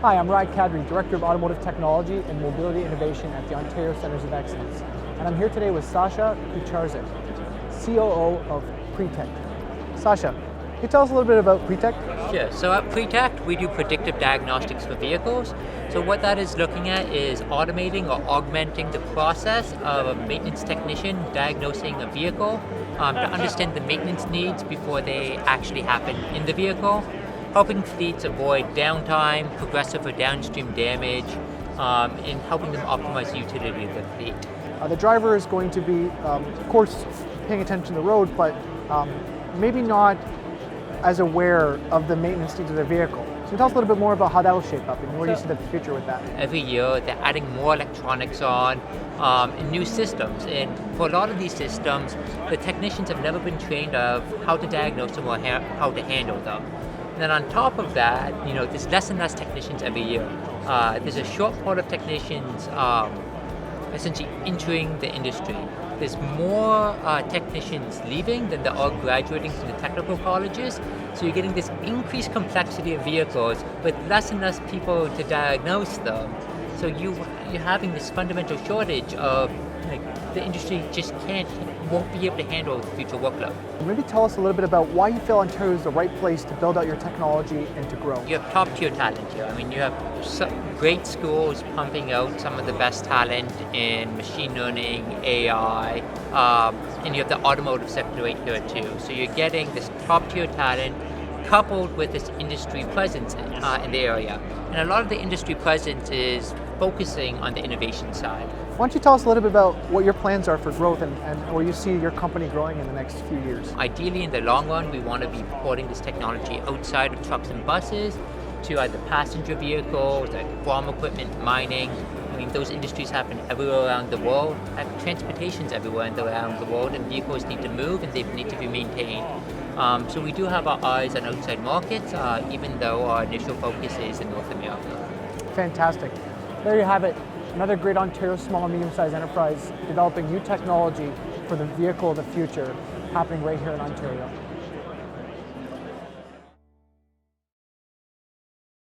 Hi, I'm Raed Kadri, Director of Automotive Technology and Mobility Innovation at the Ontario Centres of Excellence. And I'm here today with Sasha Kucharczyk, COO of Preteckt. Sasha, can you tell us a little bit about Preteckt? Sure. So at Preteckt, we do predictive diagnostics for vehicles. So what that is looking at is automating or augmenting the process of a maintenance technician diagnosing a vehicle to understand the maintenance needs before they actually happen in the vehicle, helping fleets avoid downtime, progressive or downstream damage, and helping them optimize the utility of the fleet. The driver is going to be, of course, paying attention to the road, but maybe not as aware of the maintenance needs of their vehicle. So tell us a little bit more about how that will shape up and where you see the future with that. Every year they're adding more electronics on and new systems, and for a lot of these systems the technicians have never been trained of how to diagnose them or how to handle them. And then on top of that, there's less and less technicians every year. There's a short part of technicians essentially entering the industry. There's more technicians leaving than there are graduating from the technical colleges. So you're getting this increased complexity of vehicles with less and less people to diagnose them. So you're having this fundamental shortage of the industry just won't be able to handle the future workload. Maybe tell us a little bit about why you feel Ontario is the right place to build out your technology and to grow. You have top tier talent here. You have great schools pumping out some of the best talent in machine learning, AI, and you have the automotive sector right here too. So you're getting this top tier talent coupled with this industry presence in the area. And a lot of the industry presence is focusing on the innovation side. Why don't you tell us a little bit about what your plans are for growth and where you see your company growing in the next few years? Ideally, in the long run, we want to be porting this technology outside of trucks and buses to either passenger vehicles, like farm equipment, mining. Those industries happen everywhere around the world. Transportation's everywhere around the world, and vehicles need to move and they need to be maintained. So we do have our eyes on outside markets, even though our initial focus is in North America. Fantastic. There you have it. Another great Ontario small and medium-sized enterprise developing new technology for the vehicle of the future happening right here in Ontario.